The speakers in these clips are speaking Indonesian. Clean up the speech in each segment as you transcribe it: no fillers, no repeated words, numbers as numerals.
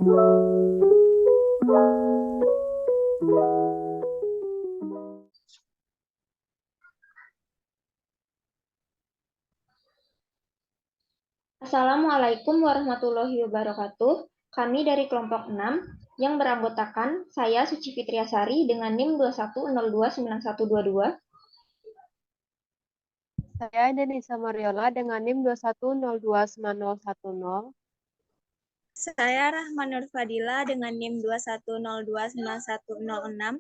Assalamualaikum warahmatullahi wabarakatuh. Kami dari kelompok 6 yang beranggotakan saya Suci Fitriasari dengan NIM 21029122. Saya Denisa Mariola dengan NIM 21029010. Saya Rahma Nur Fadila dengan NIM 21029106.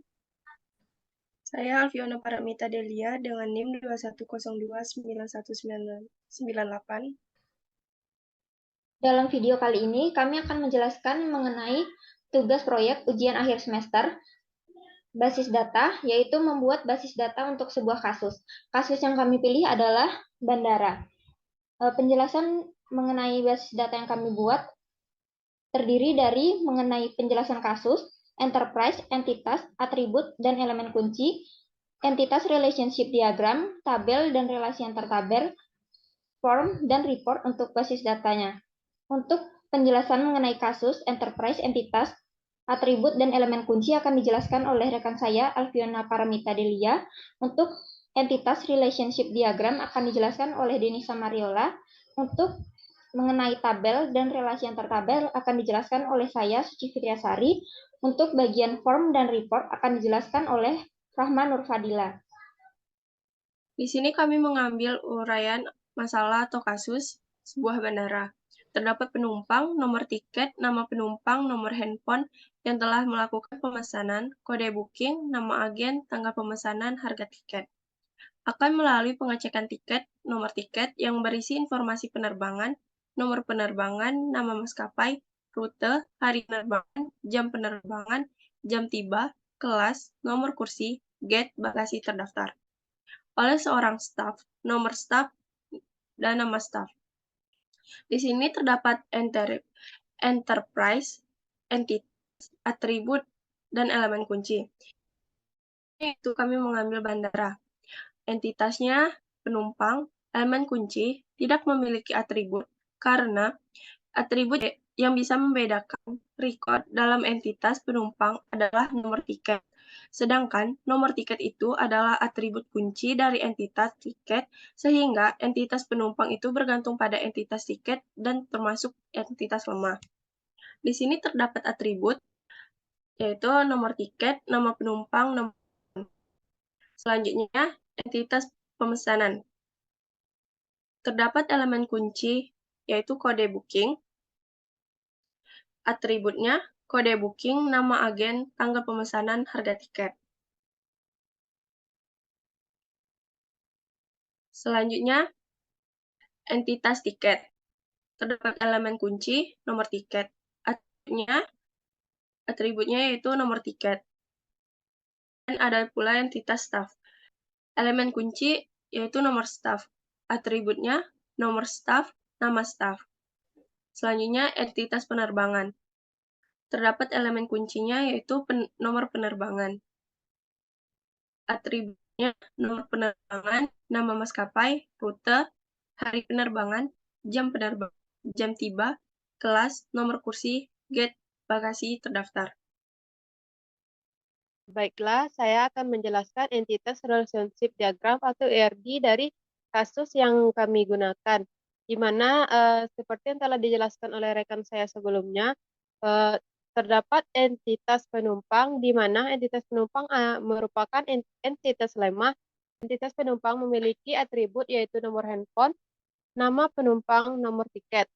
Saya Alfiona Paramita Delia dengan NIM 21029198. Dalam video kali ini, kami akan menjelaskan mengenai tugas proyek ujian akhir semester basis data, yaitu membuat basis data untuk sebuah kasus. Kasus yang kami pilih adalah bandara. Penjelasan mengenai basis data yang kami buat terdiri dari mengenai penjelasan kasus, enterprise, entitas, atribut, dan elemen kunci, entitas relationship diagram, tabel dan relasi antar tabel, form, dan report untuk basis datanya. Untuk penjelasan mengenai kasus, enterprise, entitas, atribut, dan elemen kunci akan dijelaskan oleh rekan saya, Alfiona Paramita Delia. Untuk entitas relationship diagram akan dijelaskan oleh Denisa Mariola. Untuk mengenai tabel dan relasi antar tabel akan dijelaskan oleh saya, Suci Fitriasari. Untuk bagian form dan report akan dijelaskan oleh Rahma Nur Fadila. Di sini kami mengambil uraian masalah atau kasus sebuah bandara. Terdapat penumpang, nomor tiket, nama penumpang, nomor handphone yang telah melakukan pemesanan, kode booking, nama agen, tanggal pemesanan, harga tiket. Akan melalui pengecekan tiket, nomor tiket yang berisi informasi penerbangan, nomor penerbangan, nama maskapai, rute, hari penerbangan, jam tiba, kelas, nomor kursi, gate, bagasi terdaftar oleh seorang staf, nomor staf, dan nama staf. Di sini terdapat enterprise, entitas, atribut, dan elemen kunci. Itu kami mengambil bandara. Entitasnya penumpang, elemen kunci tidak memiliki atribut karena atribut yang bisa membedakan record dalam entitas penumpang adalah nomor tiket. Sedangkan nomor tiket itu adalah atribut kunci dari entitas tiket, sehingga entitas penumpang itu bergantung pada entitas tiket dan termasuk entitas lemah. Di sini terdapat atribut, yaitu nomor tiket, nama penumpang, nomor. Selanjutnya, entitas pemesanan. Terdapat elemen kunci, yaitu kode booking, atributnya, kode booking, nama agen, tanggal pemesanan, harga tiket. Selanjutnya, entitas tiket. Terdapat elemen kunci, nomor tiket. Atributnya yaitu nomor tiket. Dan ada pula entitas staf. Elemen kunci yaitu nomor staf. Atributnya nomor staf, nama staf. Selanjutnya, entitas penerbangan. Terdapat elemen kuncinya yaitu nomor penerbangan. Atributnya nomor penerbangan, nama maskapai, rute, hari penerbangan, jam tiba, kelas, nomor kursi, gate, bagasi terdaftar. Baiklah, saya akan menjelaskan entitas relationship diagram atau ERD dari kasus yang kami gunakan. Di mana seperti yang telah dijelaskan oleh rekan saya sebelumnya, terdapat entitas penumpang di mana entitas penumpang merupakan entitas lemah. Entitas penumpang memiliki atribut yaitu nomor handphone, nama penumpang, nomor tiket.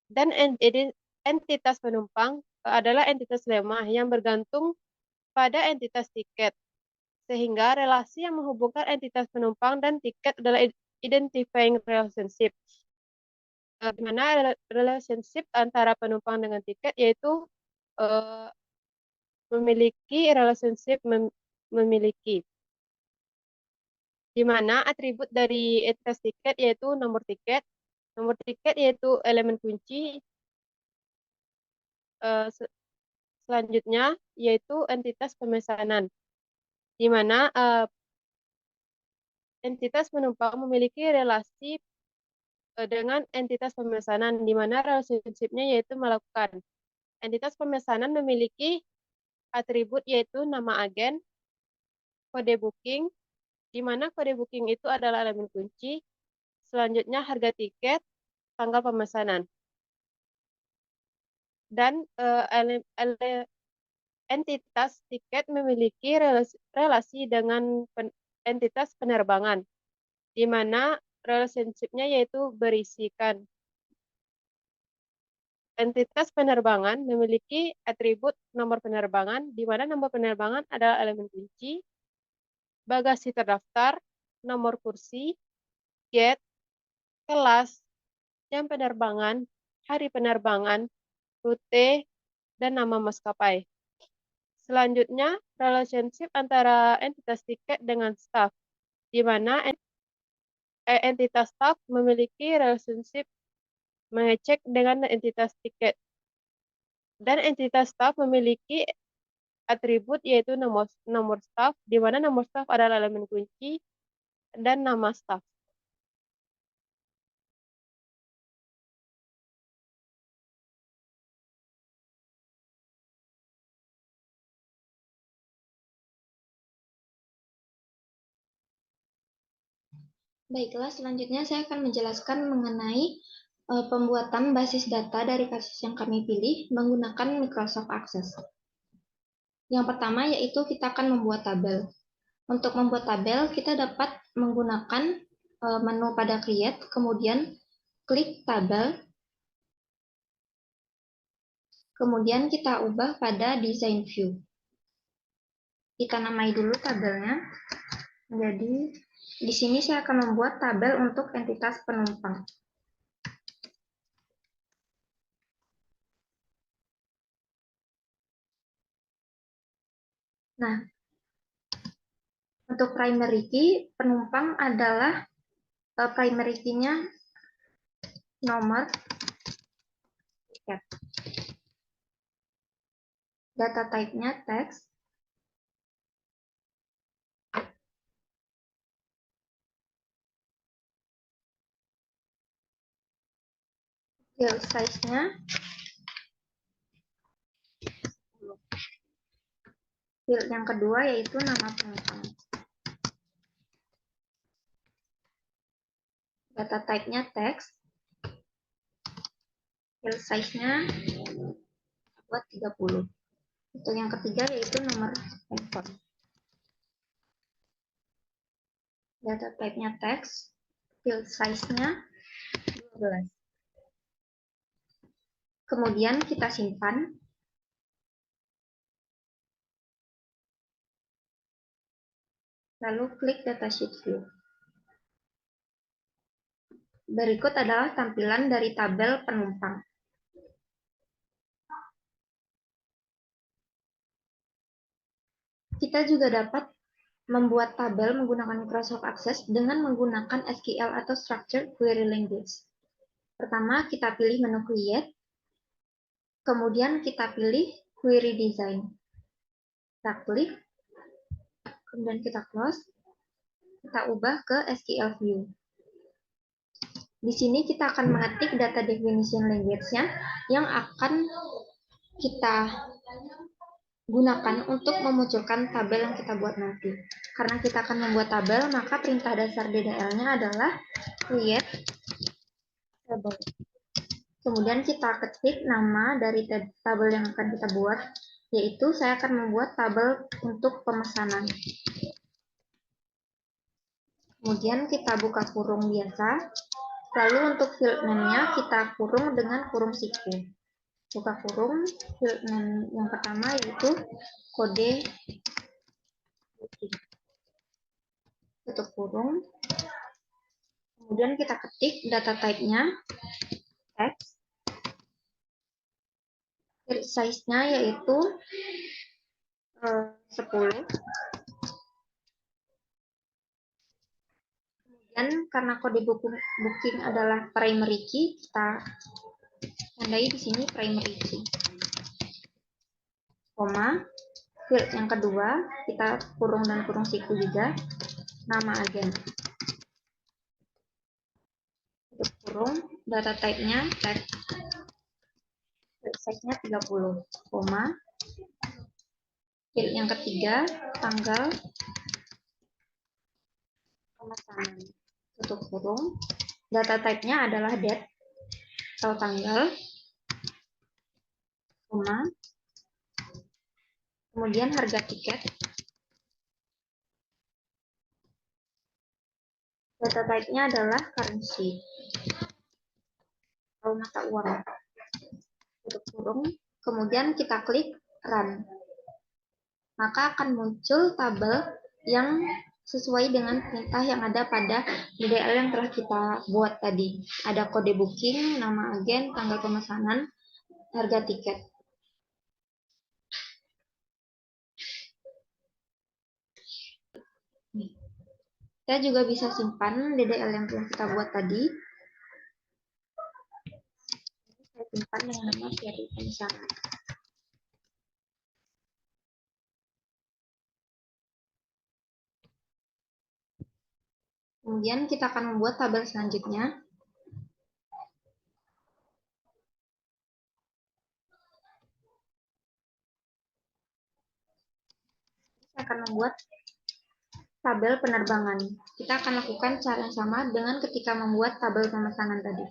Dan entitas penumpang adalah entitas lemah yang bergantung pada entitas tiket. Sehingga relasi yang menghubungkan entitas penumpang dan tiket adalah identifying relationship. Di mana relationship antara penumpang dengan tiket yaitu memiliki relationship memiliki. Di mana atribut dari entitas tiket yaitu nomor tiket yaitu elemen kunci. Selanjutnya yaitu entitas pemesanan, di mana entitas penumpang memiliki relasi dengan entitas pemesanan, di mana relationship-nya yaitu melakukan. entitas pemesanan memiliki atribut yaitu nama agen, kode booking, di mana kode booking itu adalah elemen kunci, selanjutnya harga tiket, tanggal pemesanan. Dan entitas tiket memiliki relasi dengan entitas penerbangan, di mana relationship-nya yaitu berisikan. Entitas penerbangan memiliki atribut nomor penerbangan, di mana nomor penerbangan adalah elemen kunci, bagasi terdaftar, nomor kursi, gate, kelas, jam penerbangan, hari penerbangan, rute, dan nama maskapai. Selanjutnya, relationship antara entitas tiket dengan staff, di mana entitas staff memiliki relationship mengecek dengan entitas tiket. Dan entitas staff memiliki atribut yaitu nomor staff, di mana nomor staff adalah elemen kunci dan nama staff. Baiklah, selanjutnya saya akan menjelaskan mengenai pembuatan basis data dari kasus yang kami pilih menggunakan Microsoft Access. Yang pertama yaitu kita akan membuat tabel. Untuk membuat tabel, kita dapat menggunakan menu pada Create, kemudian klik tabel, kemudian kita ubah pada Design View. Kita namai dulu tabelnya. Jadi, di sini saya akan membuat tabel untuk entitas penumpang. Nah, untuk primary key, penumpang adalah primary key-nya nomor tiket. Data type-nya text. Field size-nya field yang kedua yaitu nama penumpang. Data type-nya text. Field size-nya buat 30. Untuk yang ketiga yaitu nomor handphone. Data type-nya text. Field size-nya 12. Kemudian kita simpan. Lalu klik Datasheet View. Berikut adalah tampilan dari tabel penumpang. Kita juga dapat membuat tabel menggunakan Microsoft Access dengan menggunakan SQL atau Structured Query Language. Pertama, kita pilih menu Create, kemudian kita pilih Query Design. Kita klik, kemudian kita close, kita ubah ke SQL View. Di sini kita akan mengetik data definition language-nya yang akan kita gunakan untuk memunculkan tabel yang kita buat nanti. Karena kita akan membuat tabel, maka perintah dasar DDL-nya adalah create table. Kemudian kita ketik nama dari tabel yang akan kita buat, yaitu saya akan membuat tabel untuk pemesanan. Kemudian kita buka kurung biasa. Lalu untuk field name-nya kita kurung dengan kurung siku. Buka kurung, field name yang pertama yaitu kode booking. Tutup kurung. Kemudian kita ketik data type-nya text. Field size-nya yaitu 10. Dan karena kode booking adalah primary key, kita tandai di sini primary key. Koma, field yang kedua, kita kurung dan kurung siku juga, nama agen. Untuk kurung, data type-nya text. Field size-nya 30, koma. Yang ketiga, tanggal pemesanan, tutup kurung. Data type-nya adalah date atau tanggal, koma. Kemudian harga tiket. Data type-nya adalah currency atau mata uang, tutup kurung. Kemudian kita klik run. Maka akan muncul tabel yang sesuai dengan perintah yang ada pada DDL yang telah kita buat tadi. Ada kode booking, nama agen, tanggal pemesanan, harga tiket. Kita juga bisa simpan DDL yang telah kita buat tadi. Saya simpan dengan nama seri pemesanan. Kemudian kita akan membuat tabel selanjutnya. Saya akan membuat tabel penerbangan. Kita akan lakukan cara yang sama dengan ketika membuat tabel pemesanan tadi.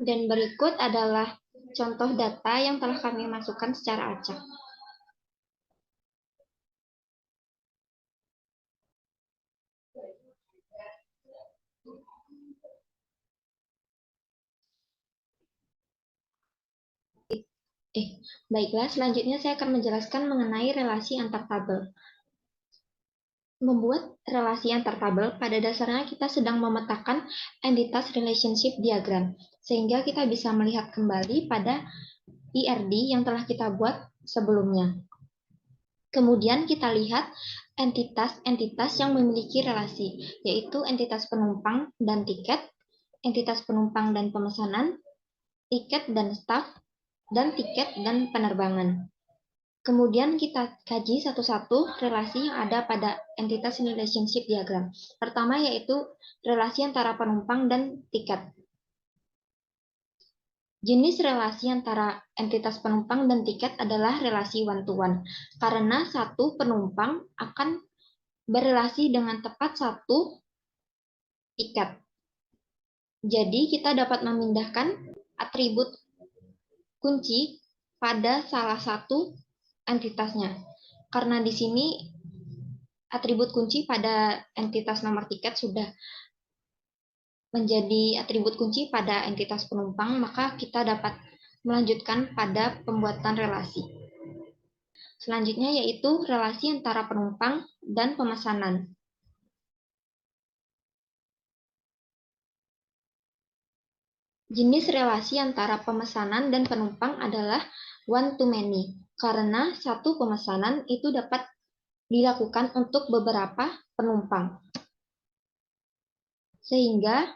Dan berikut adalah contoh data yang telah kami masukkan secara acak. Baiklah, selanjutnya saya akan menjelaskan mengenai relasi antar tabel. Membuat relasi antar tabel, pada dasarnya kita sedang memetakan entitas relationship diagram, sehingga kita bisa melihat kembali pada IRD yang telah kita buat sebelumnya. Kemudian kita lihat entitas-entitas yang memiliki relasi, yaitu entitas penumpang dan tiket, entitas penumpang dan pemesanan, tiket dan staf, dan tiket dan penerbangan. Kemudian kita kaji satu-satu relasi yang ada pada entitas relationship diagram. Pertama yaitu relasi antara penumpang dan tiket. Jenis relasi antara entitas penumpang dan tiket adalah relasi one-to-one, karena satu penumpang akan berelasi dengan tepat satu tiket. Jadi kita dapat memindahkan atribut kunci pada salah satu entitasnya. Karena di sini atribut kunci pada entitas nomor tiket sudah menjadi atribut kunci pada entitas penumpang, maka kita dapat melanjutkan pada pembuatan relasi. Selanjutnya yaitu relasi antara penumpang dan pemesanan. Jenis relasi antara pemesanan dan penumpang adalah one-to-many, karena satu pemesanan itu dapat dilakukan untuk beberapa penumpang. Sehingga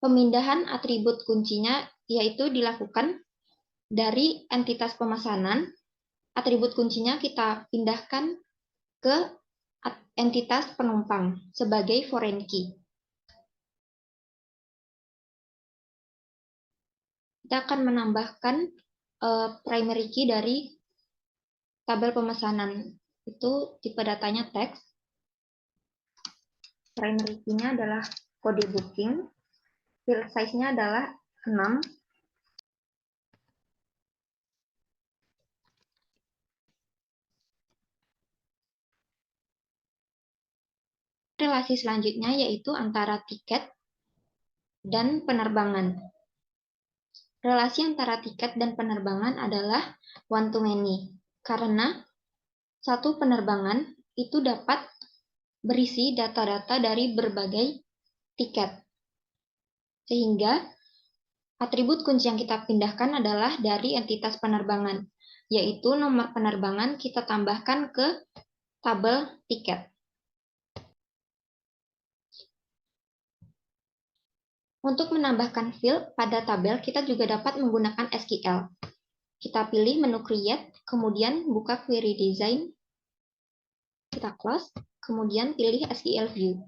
pemindahan atribut kuncinya yaitu dilakukan dari entitas pemesanan, atribut kuncinya kita pindahkan ke entitas penumpang sebagai foreign key. Kita akan menambahkan primary key dari tabel pemesanan. Itu tipe datanya teks. Primary key-nya adalah kode booking. Field size-nya adalah 6. Relasi selanjutnya yaitu antara tiket dan penerbangan. Relasi antara tiket dan penerbangan adalah one-to-many, karena satu penerbangan itu dapat berisi data-data dari berbagai tiket. Sehingga atribut kunci yang kita pindahkan adalah dari entitas penerbangan, yaitu nomor penerbangan kita tambahkan ke tabel tiket. Untuk menambahkan field pada tabel, kita juga dapat menggunakan SQL. Kita pilih menu Create, kemudian buka Query Design, kita close, kemudian pilih SQL View.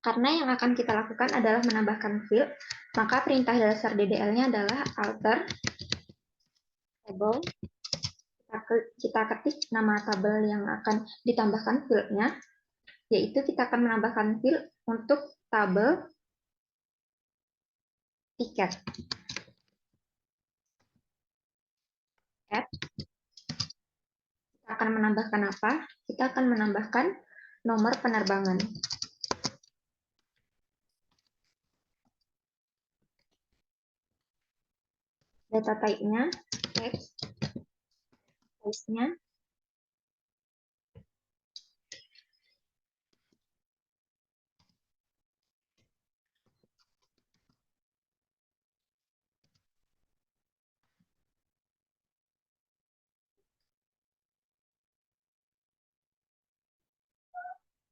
Karena yang akan kita lakukan adalah menambahkan field, maka perintah dasar DDL-nya adalah alter table. Kita ketik nama tabel yang akan ditambahkan field-nya, yaitu kita akan menambahkan field untuk tabel tiket. Add. Kita akan menambahkan apa? Kita akan menambahkan nomor penerbangan. Data type-nya, text, size-nya,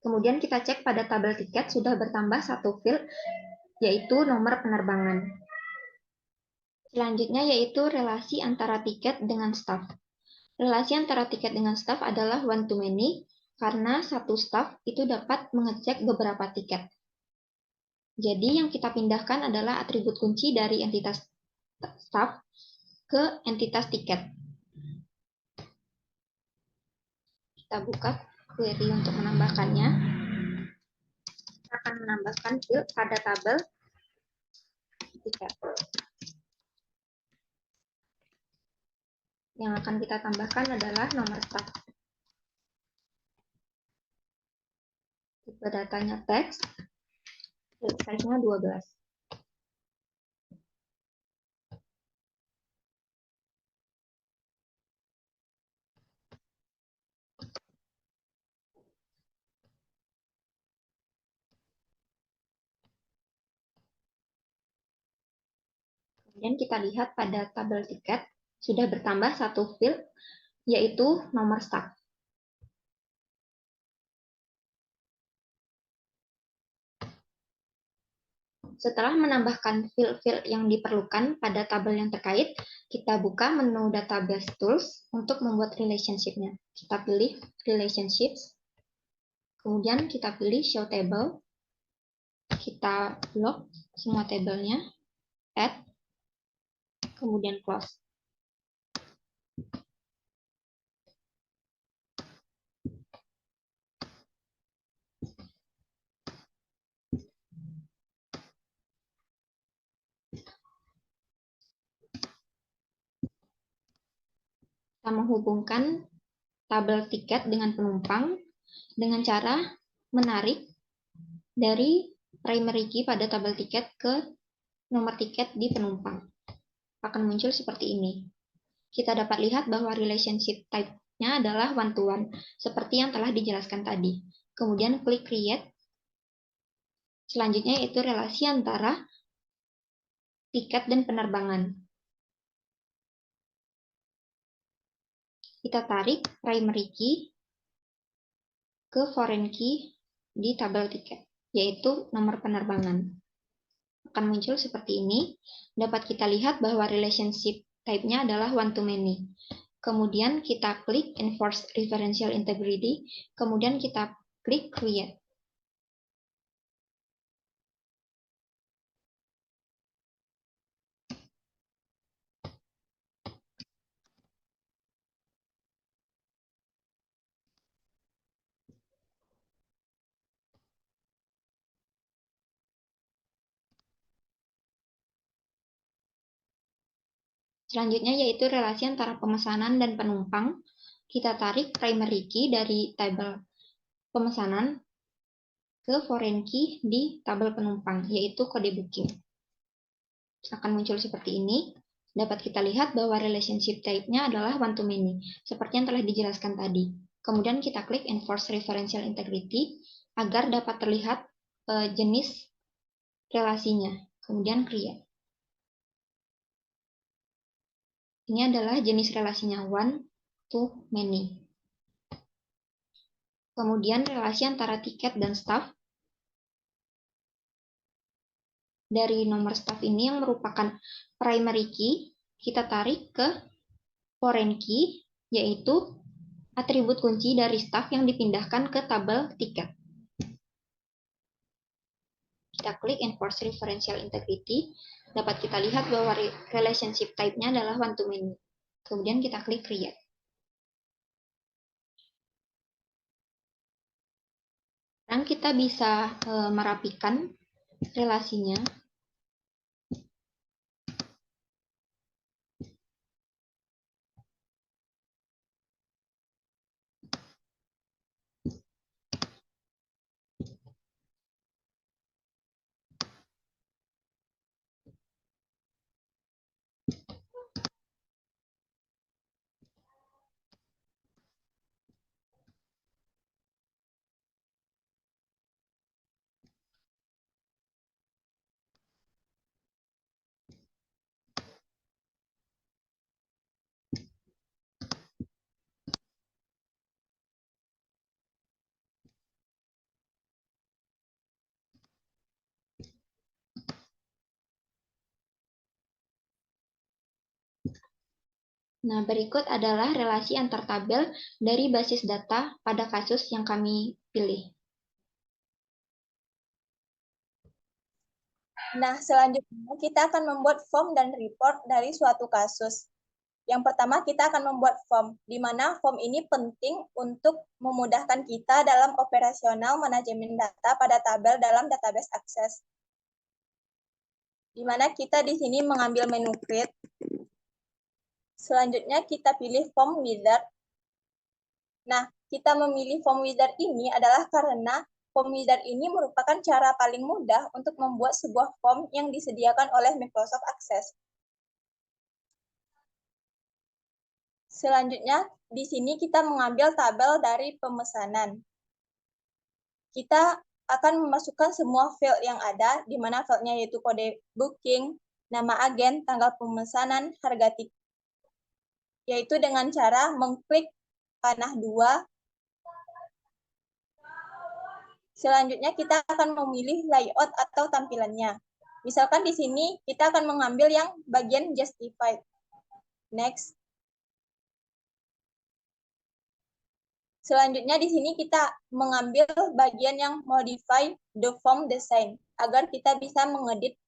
kemudian kita cek pada tabel tiket sudah bertambah satu field, yaitu nomor penerbangan. Selanjutnya yaitu relasi antara tiket dengan staff. Relasi antara tiket dengan staff adalah one-to-many, karena satu staff itu dapat mengecek beberapa tiket. Jadi yang kita pindahkan adalah atribut kunci dari entitas staff ke entitas tiket. Kita buka query untuk menambahkannya. Kita akan menambahkan field pada tabel tiket. Yang akan kita tambahkan adalah nomor staff. Tipe datanya teks, field size-nya 12. Kemudian kita lihat pada tabel tiket, sudah bertambah satu field, yaitu nomor staff. Setelah menambahkan field-field yang diperlukan pada tabel yang terkait, kita buka menu Database Tools untuk membuat relationship-nya. Kita pilih Relationships, kemudian kita pilih Show Table, kita lock semua tabelnya, Add, kemudian Close. Kita menghubungkan tabel tiket dengan penumpang dengan cara menarik dari primary key pada tabel tiket ke nomor tiket di penumpang. Akan muncul seperti ini. Kita dapat lihat bahwa relationship type-nya adalah one-to-one, seperti yang telah dijelaskan tadi. Kemudian klik Create. Selanjutnya yaitu relasi antara tiket dan penerbangan. Kita tarik primary key ke foreign key di tabel tiket, yaitu nomor penerbangan. Akan muncul seperti ini. Dapat kita lihat bahwa relationship type-nya adalah one-to-many. Kemudian kita klik Enforce Referential Integrity, kemudian kita klik Create. Selanjutnya yaitu relasi antara pemesanan dan penumpang. Kita tarik primary key dari tabel pemesanan ke foreign key di tabel penumpang, yaitu kode booking. Akan muncul seperti ini. Dapat kita lihat bahwa relationship type-nya adalah one-to-many, seperti yang telah dijelaskan tadi. Kemudian kita klik Enforce Referential Integrity agar dapat terlihat jenis relasinya. Kemudian Create. Ini adalah jenis relasinya one to many. Kemudian relasi antara tiket dan staff. Dari nomor staff ini yang merupakan primary key, kita tarik ke foreign key, yaitu atribut kunci dari staff yang dipindahkan ke tabel tiket. Kita klik Enforce Referential Integrity, dapat kita lihat bahwa relationship type-nya adalah one to many. Kemudian kita klik Create. Sekarang kita bisa merapikan relasinya. Nah, berikut adalah relasi antar tabel dari basis data pada kasus yang kami pilih. Nah, selanjutnya kita akan membuat form dan report dari suatu kasus. Yang pertama, kita akan membuat form, di mana form ini penting untuk memudahkan kita dalam operasional manajemen data pada tabel dalam database akses. Di mana kita di sini mengambil menu Create. Selanjutnya kita pilih Form Wizard. Nah, kita memilih Form Wizard ini adalah karena Form Wizard ini merupakan cara paling mudah untuk membuat sebuah form yang disediakan oleh Microsoft Access. Selanjutnya, di sini kita mengambil tabel dari pemesanan. Kita akan memasukkan semua field yang ada, di mana fieldnya yaitu kode booking, nama agen, tanggal pemesanan, harga tiket, yaitu dengan cara mengklik panah 2. Selanjutnya kita akan memilih layout atau tampilannya. Misalkan di sini kita akan mengambil yang bagian justified. Next. Selanjutnya di sini kita mengambil bagian yang modify the form design agar kita bisa mengedit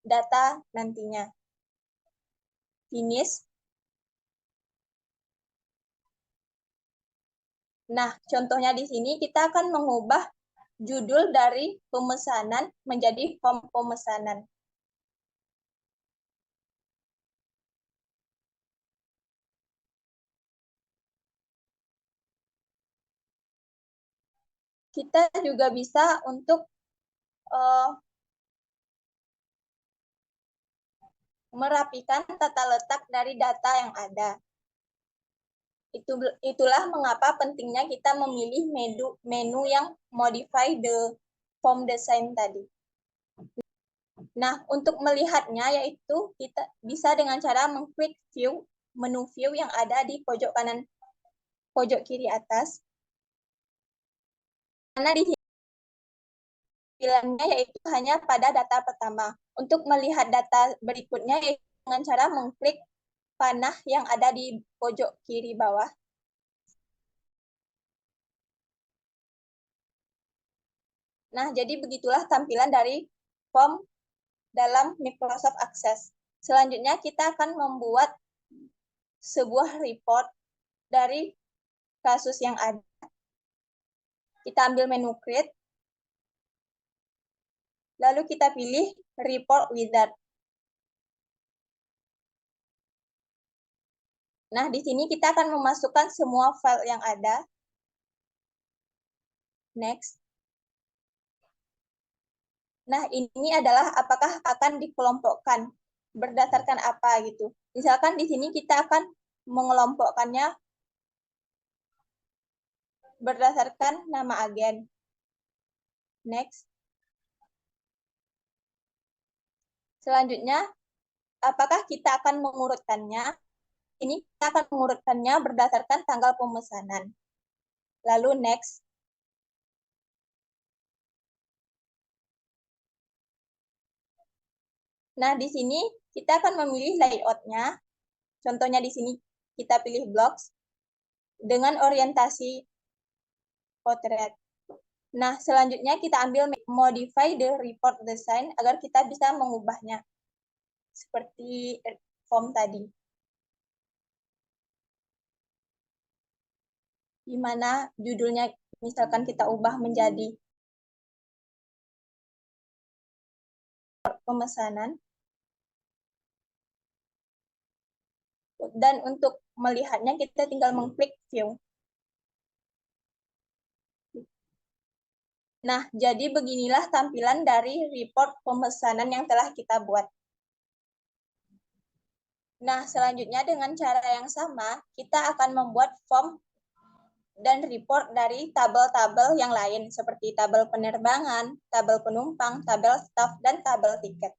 data nantinya. Finish. Nah, contohnya di sini kita akan mengubah judul dari pemesanan menjadi form pemesanan. Kita juga bisa untuk merapikan tata letak dari data yang ada. Itulah mengapa pentingnya kita memilih menu yang modify the form design tadi. Nah, untuk melihatnya yaitu kita bisa dengan cara mengklik view, menu view yang ada di pojok kanan, pojok kiri atas. Karena di sini pilihannya yaitu hanya pada data pertama. Untuk melihat data berikutnya yaitu dengan cara mengklik panah yang ada di pojok kiri bawah. Nah, jadi begitulah tampilan dari form dalam Microsoft Access. Selanjutnya kita akan membuat sebuah report dari kasus yang ada. Kita ambil menu Create, lalu kita pilih Report Wizard. Nah, di sini kita akan memasukkan semua file yang ada. Next. Nah, ini adalah apakah akan dikelompokkan berdasarkan apa gitu. Misalkan di sini kita akan mengelompokkannya berdasarkan nama agen. Next. Selanjutnya, apakah kita akan mengurutkannya? Ini kita akan mengurutkannya berdasarkan tanggal pemesanan. Lalu next. Nah, di sini kita akan memilih layout-nya. Contohnya di sini kita pilih blocks dengan orientasi portrait. Nah, selanjutnya kita ambil modify the report design agar kita bisa mengubahnya seperti form tadi. Di mana judulnya misalkan kita ubah menjadi pemesanan. Dan untuk melihatnya kita tinggal mengklik view. Nah, jadi beginilah tampilan dari report pemesanan yang telah kita buat. Nah, selanjutnya dengan cara yang sama, kita akan membuat form dan report dari tabel-tabel yang lain, seperti tabel penerbangan, tabel penumpang, tabel staff, dan tabel tiket.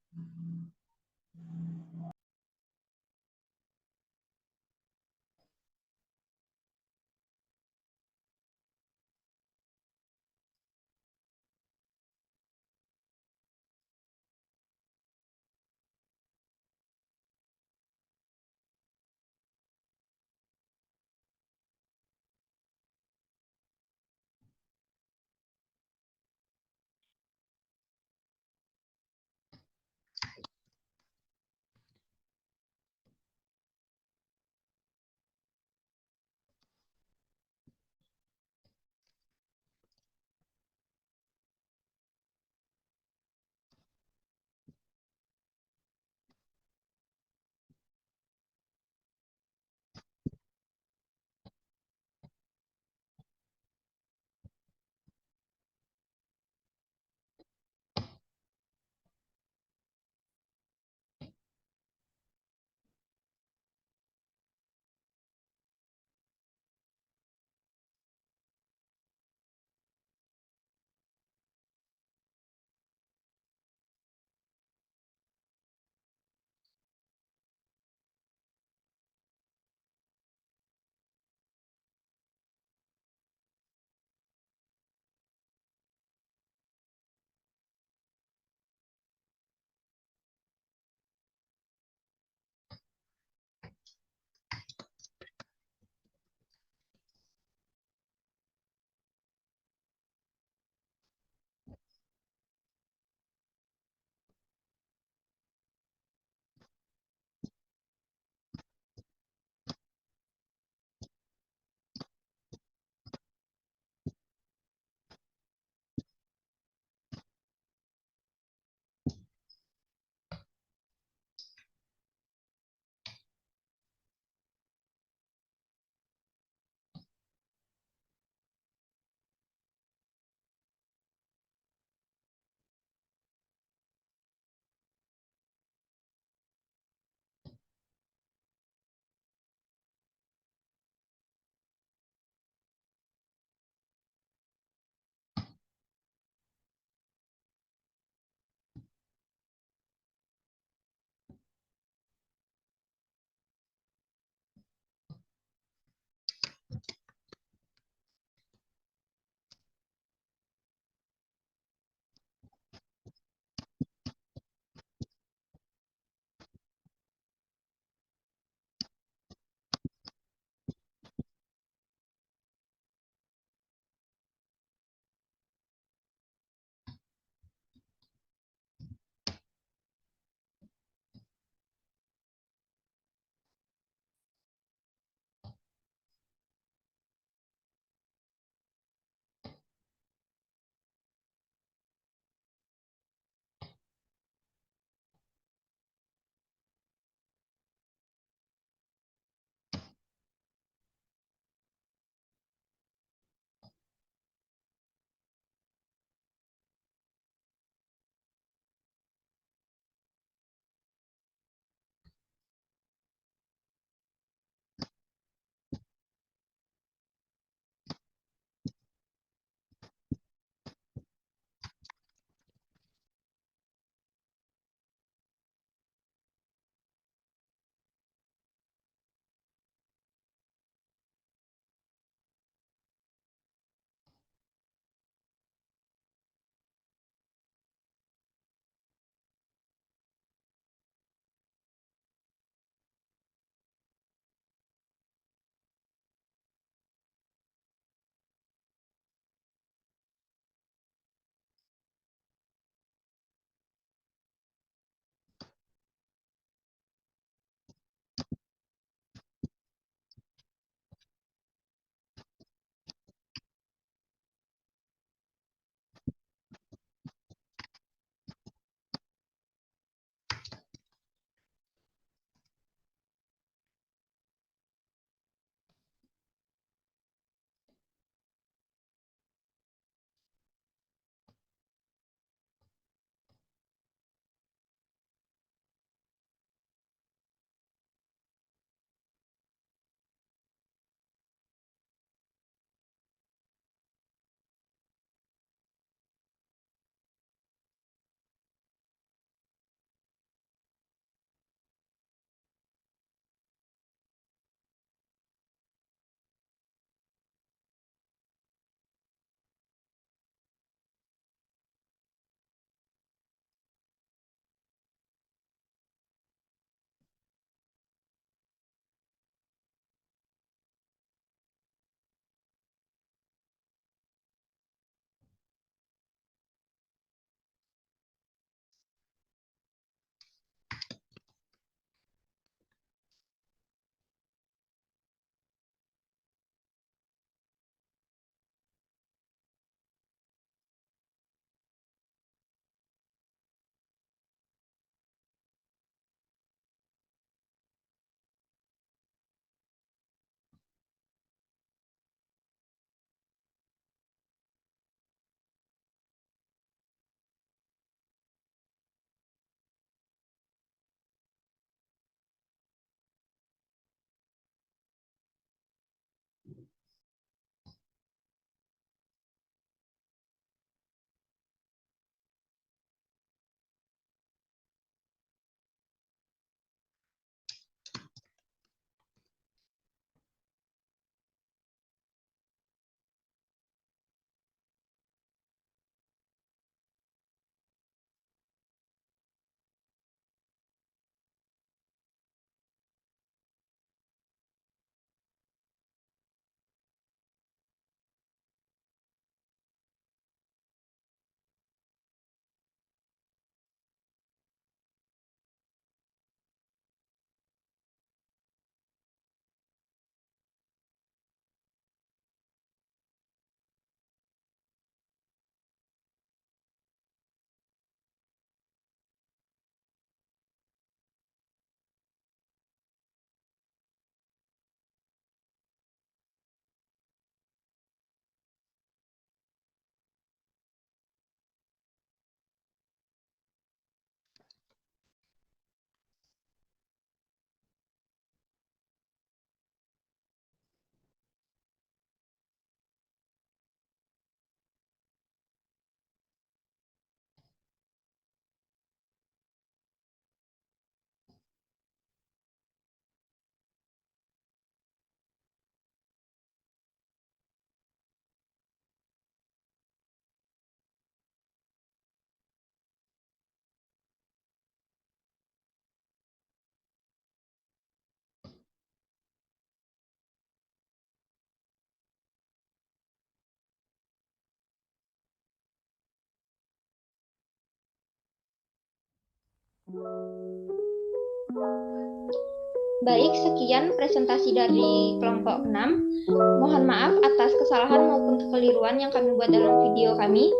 Baik, sekian presentasi dari kelompok 6. Mohon maaf atas kesalahan maupun kekeliruan yang kami buat dalam video kami.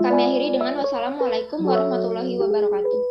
Kami akhiri dengan wassalamualaikum warahmatullahi wabarakatuh.